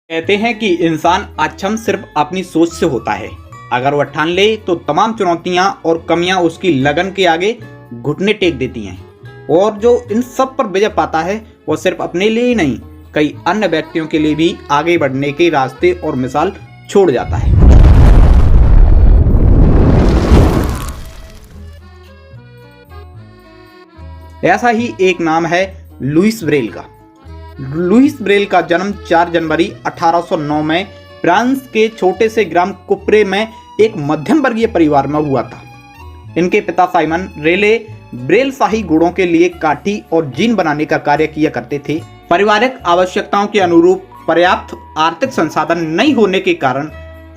कहते हैं कि इंसान अक्षम सिर्फ अपनी सोच से होता है। अगर वह ठान ले तो तमाम चुनौतियां और कमियां उसकी लगन के आगे घुटने टेक देती हैं और जो इन सब पर विजय पाता है वह सिर्फ अपने लिए ही नहीं, कई अन्य व्यक्तियों के लिए भी आगे बढ़ने के रास्ते और मिसाल छोड़ जाता है। ऐसा ही एक नाम है लुइस ब्रेल का। लुइस ब्रेल का जन्म 4 जनवरी 1809 में फ्रांस के छोटे से ग्राम कुप्रे में एक मध्यम वर्गीय परिवार में हुआ था। इनके पिता साइमन रेले ब्रेल शाही गुड़ों के लिए काठी और जीन बनाने का कार्य किया करते थे। पारिवारिक आवश्यकताओं के अनुरूप पर्याप्त आर्थिक संसाधन नहीं होने के कारण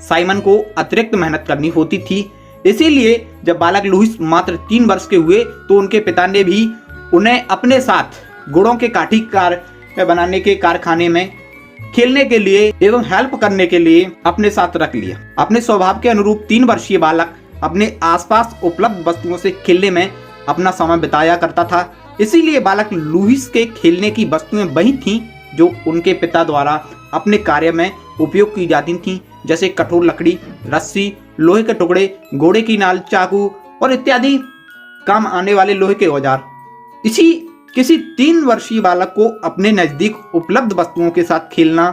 साइमन को अतिरिक्त मेहनत करनी होती थी। इसीलिए जब बालक लुइस मात्र 3 वर्ष के हुए तो उनके पिता ने भी उन्हें अपने साथ गुड़ों के काठी बनाने के कारखाने में खेलने के लिए एवं हेल्प करने के लिए अपने साथ रख लिया। अपने स्वभाव के अनुरूप 3 वर्षीय बालक अपने आसपास उपलब्ध वस्तुओं से खेलने में अपना समय बिताया करता था। इसीलिए बालक लुइस के खेलने की वस्तुएं वही थीं जो उनके पिता द्वारा अपने कार्य में उपयोग की जाती थीं, जैसे कठोर लकड़ी, रस्सी, लोहे के टुकड़े, घोड़े की नाल, चाकू और इत्यादि काम आने वाले लोहे के औजार। किसी 3 वर्षीय बालक को अपने नजदीक उपलब्ध वस्तुओं के साथ खेलना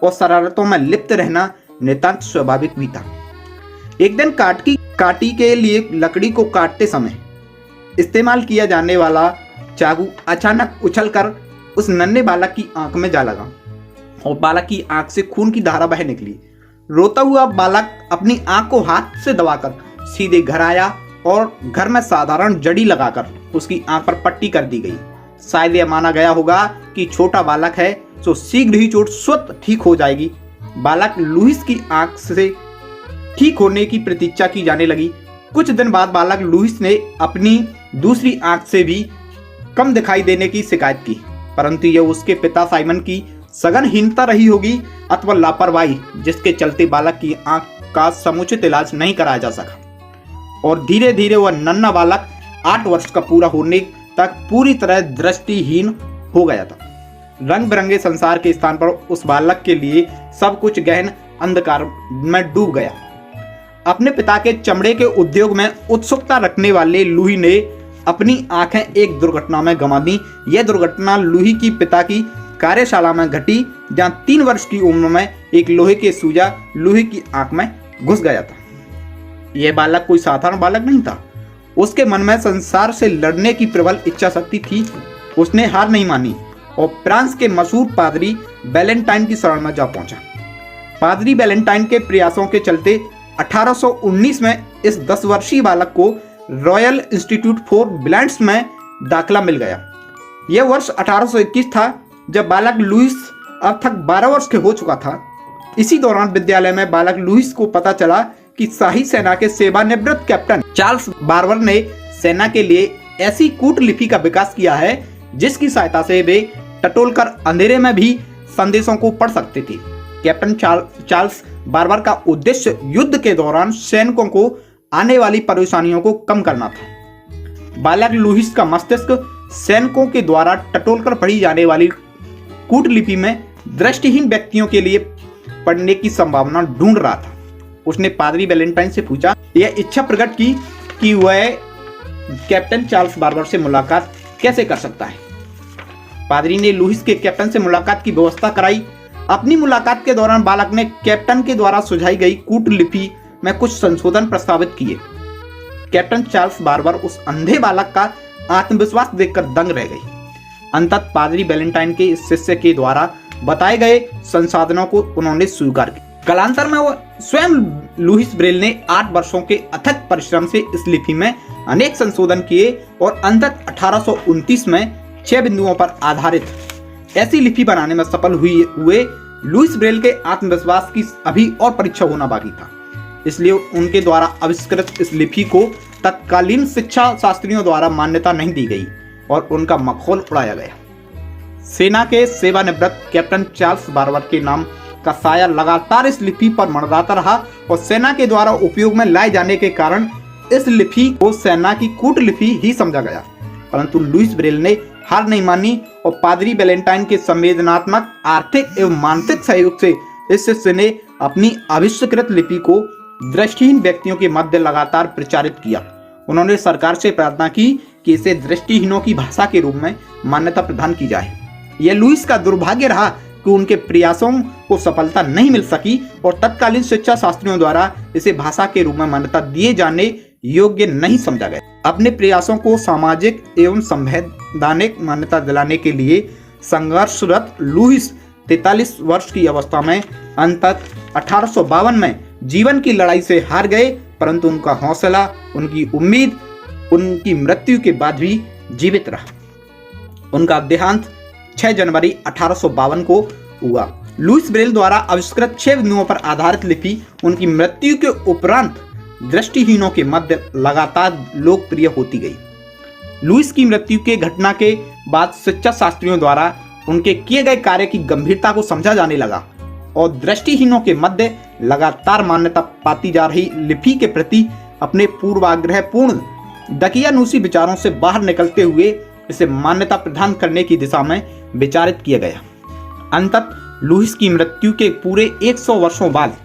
और शरारतों में लिप्त रहना नितांत स्वाभाविक भी था। एक दिन काटी के लिए लकड़ी को काटते समय इस्तेमाल किया जाने वाला चाकू अचानक उछलकर उस नन्हे बालक की आंख में जा लगा और बालक की आंख से खून की धारा बह निकली। रोता हुआ बालक अपनी आंख को हाथ से दबाकर सीधे घर आया और घर में साधारण जड़ी लगाकर उसकी आंख पर पट्टी कर दी गई। शायद यह माना गया होगा कि छोटा बालक है तो शीघ्र ही चोट स्वतः ठीक हो जाएगी। बालक लुइस की आंख से ठीक होने की प्रतीक्षा की जाने लगी। कुछ दिन बाद बालक लुइस ने अपनी दूसरी आंख से भी कम दिखाई देने की शिकायत की, परंतु यह उसके पिता साइमन की सघनहीनता रही होगी अथवा लापरवाही, जिसके चलते बालक की आंख का समुचित इलाज नहीं कराया जा सका और धीरे धीरे वह नन्हा बालक 8 वर्ष का पूरा होने तक पूरी तरह दृष्टिहीन हो गया था। रंग बिरंगे संसार के स्थान पर उस बालक के लिए सब कुछ गहन अंधकार में डूब गया। अपने पिता के चमड़े के उद्योग में उत्सुकता रखने वाले लुई ने अपनी आंखें एक दुर्घटना में गंवा दी। यह दुर्घटना लुई की पिता की कार्यशाला में घटी, जहां 3 वर्ष की उम्र में एक लोहे के सूजा लुई की आंख में घुस गया था। यह बालक कोई साधारण बालक नहीं था। उसके मन में संसार से लड़ने की प्रबल इच्छा शक्ति थी। उसने हार नहीं मानी और फ्रांस के मशहूर पादरी वैलेंटाइन की शरण में जा पहुंचा। पादरी वैलेंटाइन के प्रयासों के चलते 1819 में इस 10 वर्षीय बालक को रॉयल इंस्टीट्यूट फॉर ब्लाइंड्स में दाखिला मिल गया। यह वर्ष 1821 था, जब बालक लुइस अब तक 12 वर्ष के हो चुका था। इसी दौरान विद्यालय में बालक लुइस को पता चला कि शाही सेना के सेवानिवृत्त कैप्टन चार्ल्स बार्बर ने सेना के लिए ऐसी कूटलिपि का विकास किया है जिसकी सहायता से वे टटोलकर अंधेरे में भी संदेशों को पढ़ सकते थे। कैप्टन चार्ल्स बार्बर का उद्देश्य युद्ध के दौरान सैनिकों को आने वाली परेशानियों को कम करना था। बालक लुइस का मस्तिष्क सैनिकों के द्वारा टटोलकर पढ़ी जाने वाली कूटलिपि में दृष्टिहीन व्यक्तियों के लिए पढ़ने की संभावना ढूंढ रहा था। उसने पादरी वैलेंटाइन से पूछा, यह इच्छा प्रकट की कि वह कैप्टन चार्ल्स बार्बर से मुलाकात कैसे कर सकता है। पादरी ने लुइस के कैप्टन से मुलाकात की व्यवस्था कराई। अपनी मुलाकात के दौरान बालक ने कैप्टन के द्वारा सुझाई गई कूटलिपि में कुछ संशोधन प्रस्तावित किए। कैप्टन चार्ल्स बार्बर उस अंधे बालक का आत्मविश्वास देखकर दंग रह गई। अंततः पादरी वैलेंटाइन के इस शिष्य के द्वारा बताए गए संसाधनों को उन्होंने स्वीकार किया। कालांतर में वह स्वयं लुइस ब्रेल ने 8 वर्षों के अथक परिश्रम से इस लिपि में अनेक संशोधन किए और अंततः 1829 में 6 बिंदुओं पर आधारित ऐसी लिपि बनाने में सफल हुए। लुइस ब्रेल के आत्मविश्वास की अभी और परीक्षा होना बाकी था, इसलिए उनके द्वारा आविष्कृत इस लिपि को तत्कालीन शिक्षा शास्त्रियों द्वारा मान्यता नहीं दी गई और उनका मखौल उड़ाया गया। सेना के सेवानिवृत्त कैप्टन चार्ल्स बार्बर के नाम का साया लगातार इस लिपि पर मंडराता रहा और सेना के द्वारा उपयोग में लाए जाने के कारण इस लिपि को सेना की कूटलिपि ही समझा गया। परंतु लुइस ब्रेल ने हार नहीं मानी और पादरी वैलेंटाइन के संवेदनात्मक, आर्थिक एवं मानसिक सहयोग से इस शिष्य ने अपनी आविष्कृत लिपि को दृष्टिहीन व्यक्तियों के मध्य लगातार प्रचारित किया। उन्होंने सरकार से प्रार्थना की कि इसे दृष्टिहीनों की भाषा के रूप में मान्यता प्रदान की जाए। यह लुईस का दुर्भाग्य रहा कि उनके प्रयासों को सफलता नहीं मिल सकी और तत्कालीन शिक्षा शास्त्रियों द्वारा इसे भाषा के रूप में मान्यता दिए जाने योग्य नहीं समझा गया। अपने प्रयासों को सामाजिक एवं संवैधानिक मान्यता दिलाने के लिए संघर्षरत लुईस 43 वर्ष की अवस्था में अंततः 1852 में जीवन की लड़ाई से हार गए, परंतु उनका हौसला, उनकी उम्मीद उनकी मृत्यु के बाद भी जीवित रहा। उनका देहांत 6 जनवरी 1852 को हुआ। लुईस ब्रेल द्वारा आविष्कृत 6 बिंदुओं पर आधारित लिपि उनकी मृत्यु के उपरांत दृष्टिहीनों के मध्य लगातार लोकप्रिय होती गई। लुईस की मृत्यु के घटना के बाद शिक्षा शास्त्रियों द्वारा उनके किए गए कार्य की गंभीरता को समझा जाने लगा और दृष्टिहीनों के मध्य लगातार मान्यता पाती जा रही लिपि के प्रति अपने पूर्वाग्रहपूर्ण दकियानूसी विचारों से बाहर निकलते हुए इसे मान्यता प्रदान करने की दिशा में विचारित किया गया। अंततः लुईस की मृत्यु के पूरे 100 वर्षों बाद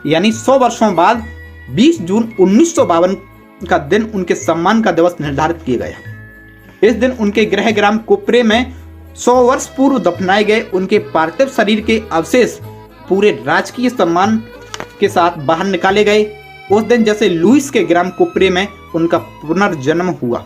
यानी 100 वर्षों बाद 20 जून 1952 का दिन उनके सम्मान का दिवस निर्धारित किया गया। इस दिन उनके गृह ग्राम कुप्रे में 100 वर्ष पूर्व दफनाए गए उनके पार्थिव शरीर के अवशेष पूरे राजकीय सम्मान के साथ बाहर निकाले गए। उस दिन जैसे लुईस के ग्राम कुप्रे में उनका पुनर्जन्म हुआ।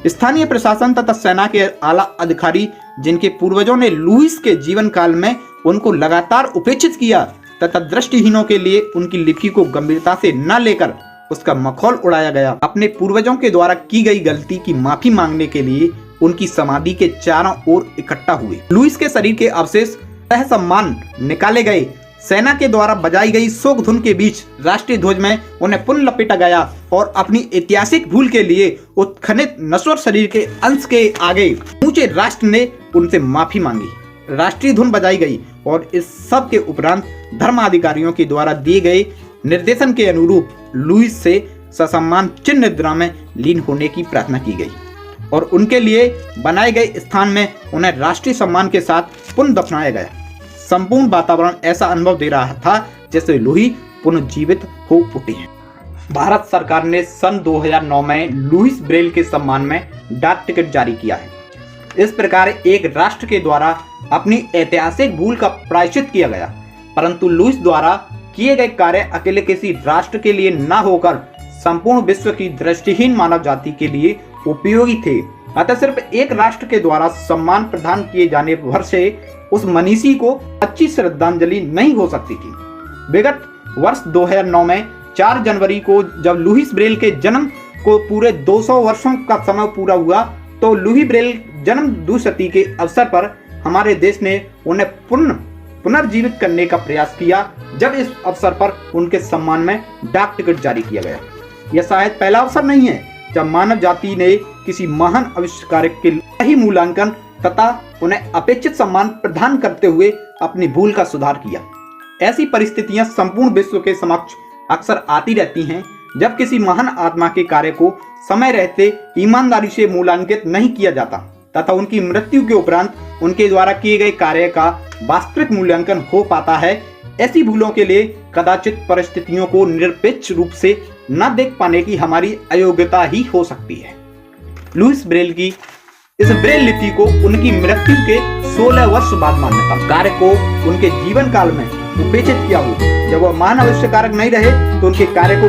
स्थानीय प्रशासन तथा सेना के आला अधिकारी जिनके पूर्वजों ने लुईस के जीवन काल में उनको लगातार उपेक्षित किया तथा दृष्टिहीनों के लिए उनकी लिपि को गंभीरता से न लेकर उसका मखौल उड़ाया गया, अपने पूर्वजों के द्वारा की गई गलती की माफी मांगने के लिए उनकी समाधि के चारों ओर इकट्ठा हुए। लुईस के शरीर के अवशेष सह सम्मान निकाले गए। सेना के द्वारा बजाई गई शोक धुन के बीच राष्ट्रीय ध्वज में उन्हें पुनः लपेटा गया और अपनी ऐतिहासिक भूल के लिए उत्खनित नश्वर शरीर के अंश के आगे ऊंचे राष्ट्र ने उनसे माफी मांगी। राष्ट्रीय धुन बजाई गई और इस सब के उपरांत धर्माधिकारियों के द्वारा दिए गए निर्देशन के अनुरूप लुईस से ससम्मान चिन्ह निद्रा में लीन होने की प्रार्थना की गई और उनके लिए बनाए गए स्थान में उन्हें राष्ट्रीय सम्मान के साथ पुनः दफनाया गया। संपूर्ण वातावरण ऐसा अनुभव दे रहा था जैसे लुई पुनर्जीवित हो उठे हैं। भारत सरकार ने सन 2009 में लुईस ब्रेल के सम्मान में डाक टिकट जारी किया है। इस प्रकार एक राष्ट्र के द्वारा अपनी ऐतिहासिक भूल का प्रायश्चित किया गया, परंतु लुईस द्वारा किए गए कार्य अकेले किसी राष्ट्र के लिए न होकर संपूर्ण विश्व की दृष्टिहीन मानव जाति के लिए उपयोगी थे। अतः सिर्फ एक राष्ट्र के द्वारा सम्मान प्रदान किए जाने भर से उस मनीषी को अच्छी श्रद्धांजलि नहीं हो सकती थी। विगत वर्ष 2009 में 4 जनवरी को जब लुईस ब्रेल के जन्म को पूरे 200 वर्षों का समय पूरा हुआ, तो लुई ब्रेल जन्म द्विशती के अवसर पर हमारे देश ने उन्हें पुनर्जीवित करने का प्रयास किया, जब इस अवसर पर उनके सम्मान में डाक टिकट जारी किया गया। यह शायद पहला अवसर नहीं है जब मानव जाति ने किसी महान आविष्कार के सही मूल्यांकन तथा उन्हें अपेक्षित सम्मान प्रदान करते हुए अपनी भूल का सुधार किया। ऐसी परिस्थितियां संपूर्ण विश्व के समक्ष अक्सर आती रहती हैं जब किसी महान आत्मा के कार्य को समय रहते ईमानदारी से मूल्यांकित नहीं किया जाता तथा उनकी मृत्यु के उपरांत उनके द्वारा किए गए कार्य का वास्तविक मूल्यांकन हो पाता है। ऐसी भूलों के लिए कदाचित परिस्थितियों को निरपेक्ष रूप से न देख पाने की हमारी अयोग्यता ही हो सकती है। लुईस ब्रेल की इस ब्रेल लिपि को उनकी मृत्यु के 16 वर्ष बाद मान्यता कार्य को उनके जीवन काल में उपेक्षित किया हो। जब वह महान आविष्कारक नहीं रहे तो उनके कार्य को